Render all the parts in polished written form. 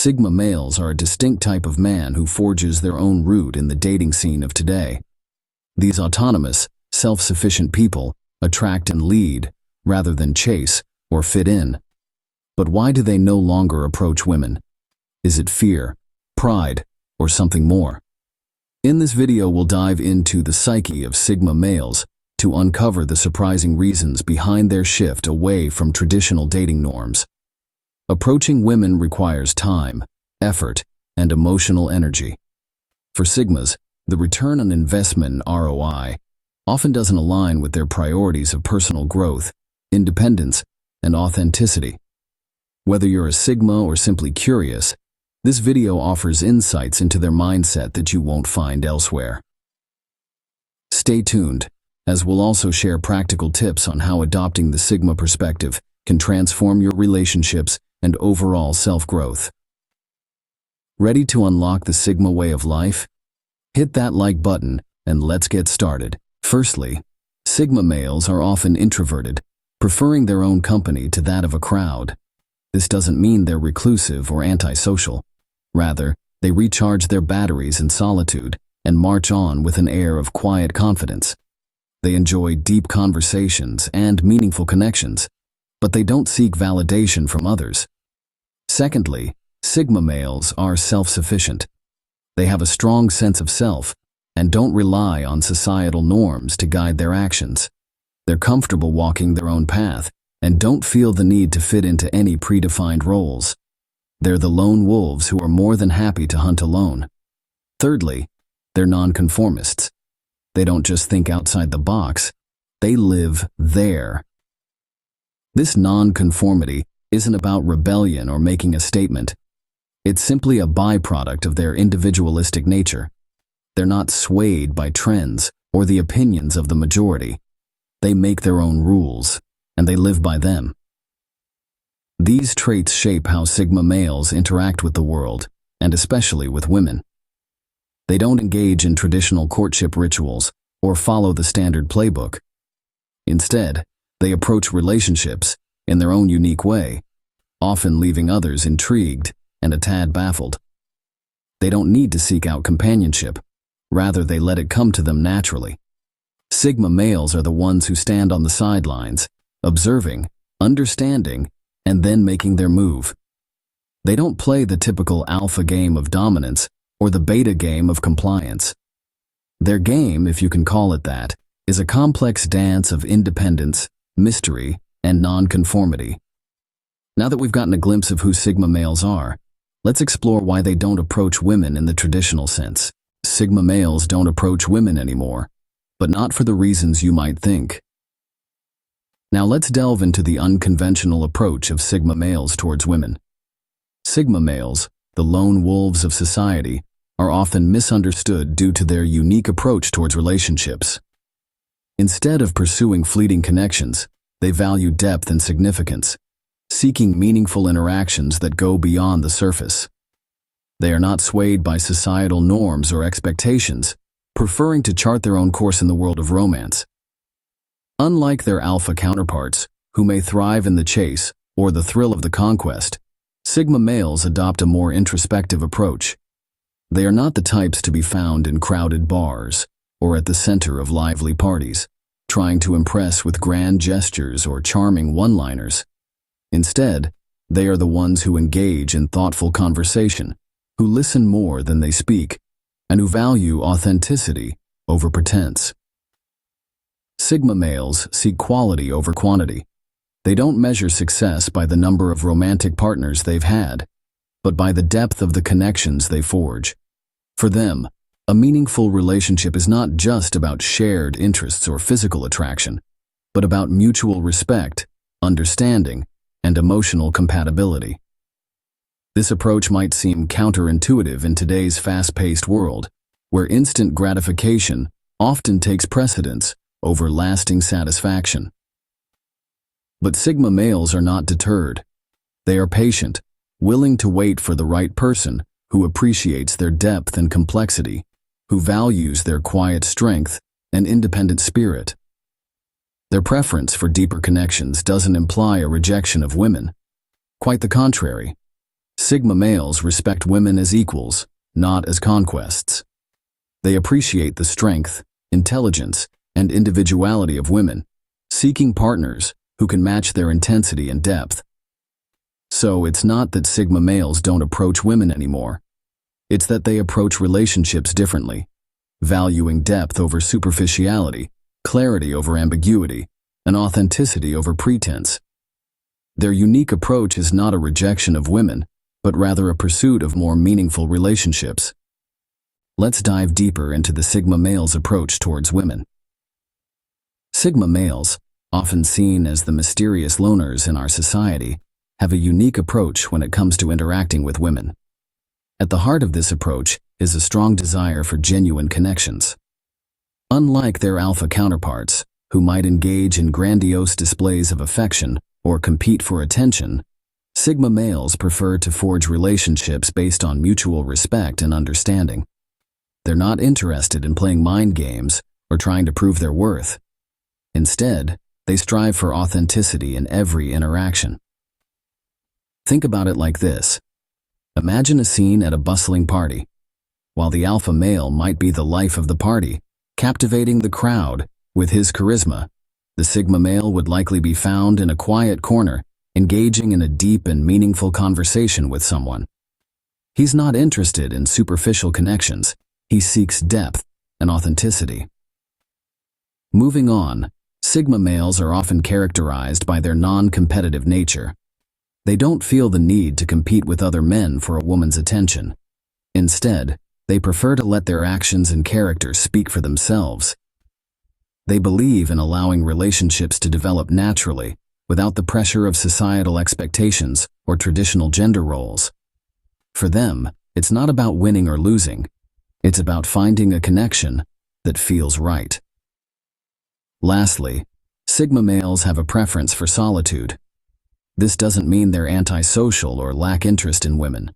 Sigma males are a distinct type of man who forges their own route in the dating scene of today. These autonomous, self-sufficient people attract and lead rather than chase or fit in. But why do they no longer approach women? Is it fear, pride, or something more? In this video, we'll dive into the psyche of Sigma males to uncover the surprising reasons behind their shift away from traditional dating norms. Approaching women requires time, effort, and emotional energy. For Sigmas, the return on investment (ROI) often doesn't align with their priorities of personal growth, independence, and authenticity. Whether you're a Sigma or simply curious, this video offers insights into their mindset that you won't find elsewhere. Stay tuned, as we'll also share practical tips on how adopting the Sigma perspective can transform your relationships and overall self-growth. Ready to unlock the Sigma way of life? Hit that like button and let's get started. Firstly, Sigma males are often introverted, preferring their own company to that of a crowd. This doesn't mean they're reclusive or antisocial. Rather, they recharge their batteries in solitude and march on with an air of quiet confidence. They enjoy deep conversations and meaningful connections, but they don't seek validation from others. Secondly, Sigma males are self-sufficient. They have a strong sense of self and don't rely on societal norms to guide their actions. They're comfortable walking their own path and don't feel the need to fit into any predefined roles. They're the lone wolves who are more than happy to hunt alone. Thirdly, they're nonconformists. They don't just think outside the box, they live there. This nonconformity isn't about rebellion or making a statement. It's simply a byproduct of their individualistic nature. They're not swayed by trends or the opinions of the majority. They make their own rules, and they live by them. These traits shape how Sigma males interact with the world, and especially with women. They don't engage in traditional courtship rituals or follow the standard playbook. Instead, they approach relationships in their own unique way, often leaving others intrigued and a tad baffled. They don't need to seek out companionship. Rather, they let it come to them naturally. Sigma males are the ones who stand on the sidelines, observing, understanding, and then making their move. They don't play the typical alpha game of dominance or the beta game of compliance. Their game, if you can call it that, is a complex dance of independence, mystery, and nonconformity. Now that we've gotten a glimpse of who Sigma males are, let's explore why they don't approach women in the traditional sense. Sigma males don't approach women anymore, but not for the reasons you might think. Now let's delve into the unconventional approach of Sigma males towards women. Sigma males, the lone wolves of society, are often misunderstood due to their unique approach towards relationships. Instead of pursuing fleeting connections, they value depth and significance, seeking meaningful interactions that go beyond the surface. They are not swayed by societal norms or expectations, preferring to chart their own course in the world of romance. Unlike their alpha counterparts, who may thrive in the chase or the thrill of the conquest, Sigma males adopt a more introspective approach. They are not the types to be found in crowded bars or at the center of lively parties, trying to impress with grand gestures or charming one-liners. Instead, they are the ones who engage in thoughtful conversation, who listen more than they speak, and who value authenticity over pretense. Sigma males seek quality over quantity. They don't measure success by the number of romantic partners they've had, but by the depth of the connections they forge. For them, a meaningful relationship is not just about shared interests or physical attraction, but about mutual respect, understanding, and emotional compatibility. This approach might seem counterintuitive in today's fast-paced world, where instant gratification often takes precedence over lasting satisfaction. But Sigma males are not deterred. They are patient, willing to wait for the right person who appreciates their depth and complexity, who values their quiet strength and independent spirit. Their preference for deeper connections doesn't imply a rejection of women. Quite the contrary. Sigma males respect women as equals, not as conquests. They appreciate the strength, intelligence, and individuality of women, seeking partners who can match their intensity and depth. So it's not that Sigma males don't approach women anymore. It's that they approach relationships differently, valuing depth over superficiality, clarity over ambiguity, and authenticity over pretense. Their unique approach is not a rejection of women, but rather a pursuit of more meaningful relationships. Let's dive deeper into the Sigma male's approach towards women. Sigma males, often seen as the mysterious loners in our society, have a unique approach when it comes to interacting with women. At the heart of this approach is a strong desire for genuine connections. Unlike their alpha counterparts, who might engage in grandiose displays of affection or compete for attention, Sigma males prefer to forge relationships based on mutual respect and understanding. They're not interested in playing mind games or trying to prove their worth. Instead, they strive for authenticity in every interaction. Think about it like this. Imagine a scene at a bustling party. While the alpha male might be the life of the party, captivating the crowd with his charisma, the Sigma male would likely be found in a quiet corner, engaging in a deep and meaningful conversation with someone. He's not interested in superficial connections. He seeks depth and authenticity. Moving on, Sigma males are often characterized by their non-competitive nature. They don't feel the need to compete with other men for a woman's attention. Instead, they prefer to let their actions and character speak for themselves. They believe in allowing relationships to develop naturally, without the pressure of societal expectations or traditional gender roles. For them, it's not about winning or losing. It's about finding a connection that feels right. Lastly, Sigma males have a preference for solitude. This doesn't mean they're antisocial or lack interest in women.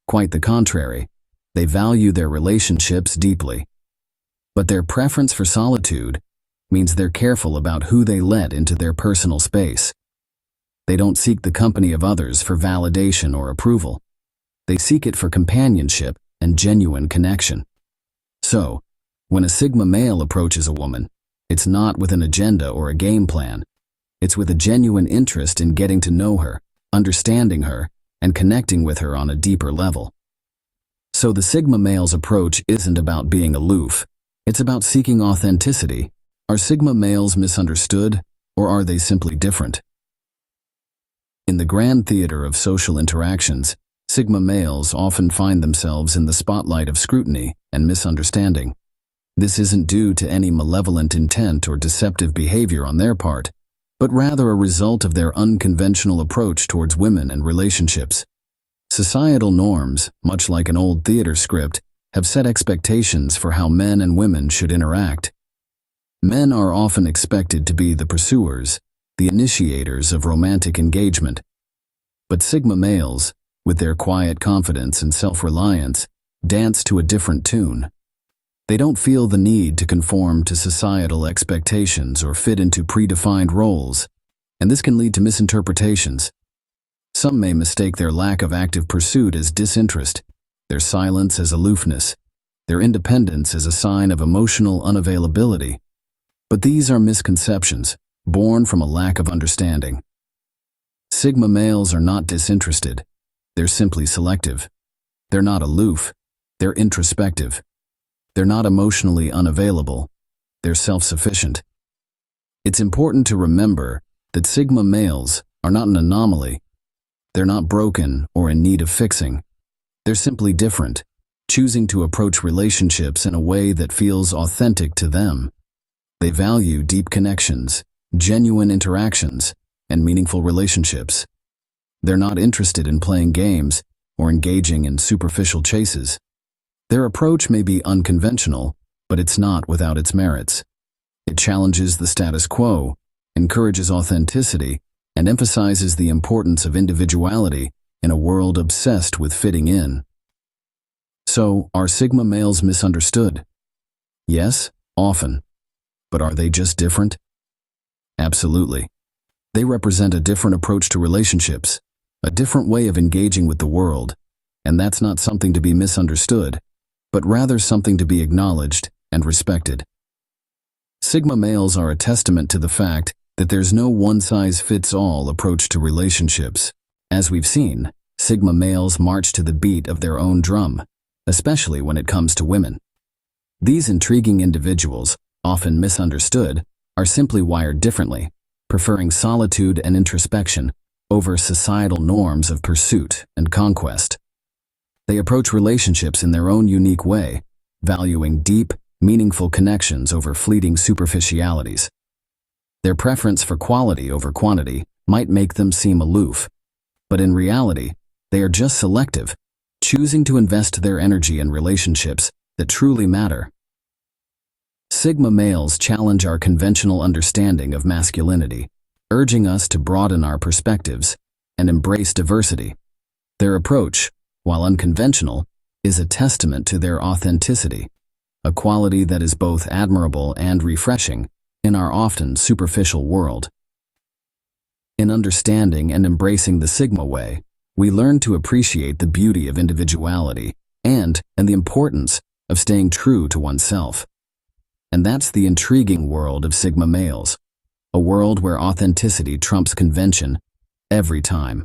Quite the contrary, they value their relationships deeply. But their preference for solitude means they're careful about who they let into their personal space. They don't seek the company of others for validation or approval. They seek it for companionship and genuine connection. So, when a Sigma male approaches a woman, it's not with an agenda or a game plan. It's with a genuine interest in getting to know her, understanding her, and connecting with her on a deeper level. So the Sigma male's approach isn't about being aloof. It's about seeking authenticity. Are Sigma males misunderstood, or are they simply different? In the grand theater of social interactions, Sigma males often find themselves in the spotlight of scrutiny and misunderstanding. This isn't due to any malevolent intent or deceptive behavior on their part, but rather a result of their unconventional approach towards women and relationships. Societal norms, much like an old theater script, have set expectations for how men and women should interact. Men are often expected to be the pursuers, the initiators of romantic engagement. But Sigma males, with their quiet confidence and self-reliance, dance to a different tune. They don't feel the need to conform to societal expectations or fit into predefined roles, and this can lead to misinterpretations. Some may mistake their lack of active pursuit as disinterest, their silence as aloofness, their independence as a sign of emotional unavailability. But these are misconceptions, born from a lack of understanding. Sigma males are not disinterested. They're simply selective. They're not aloof. They're introspective. They're not emotionally unavailable. They're self-sufficient. It's important to remember that Sigma males are not an anomaly. They're not broken or in need of fixing. They're simply different, choosing to approach relationships in a way that feels authentic to them. They value deep connections, genuine interactions, and meaningful relationships. They're not interested in playing games or engaging in superficial chases. Their approach may be unconventional, but it's not without its merits. It challenges the status quo, encourages authenticity, and emphasizes the importance of individuality in a world obsessed with fitting in. So, are Sigma males misunderstood? Yes, often. But are they just different? Absolutely. They represent a different approach to relationships, a different way of engaging with the world, and that's not something to be misunderstood, but rather something to be acknowledged and respected. Sigma males are a testament to the fact that there's no one-size-fits-all approach to relationships. As we've seen, Sigma males march to the beat of their own drum, especially when it comes to women. These intriguing individuals, often misunderstood, are simply wired differently, preferring solitude and introspection over societal norms of pursuit and conquest. They approach relationships in their own unique way, valuing deep, meaningful connections over fleeting superficialities. Their preference for quality over quantity might make them seem aloof, but in reality, they are just selective, choosing to invest their energy in relationships that truly matter. Sigma males challenge our conventional understanding of masculinity, urging us to broaden our perspectives and embrace diversity. Their approach, while unconventional, is a testament to their authenticity, a quality that is both admirable and refreshing in our often superficial world. In understanding and embracing the Sigma way, we learn to appreciate the beauty of individuality and the importance of staying true to oneself. And that's the intriguing world of Sigma males, a world where authenticity trumps convention every time.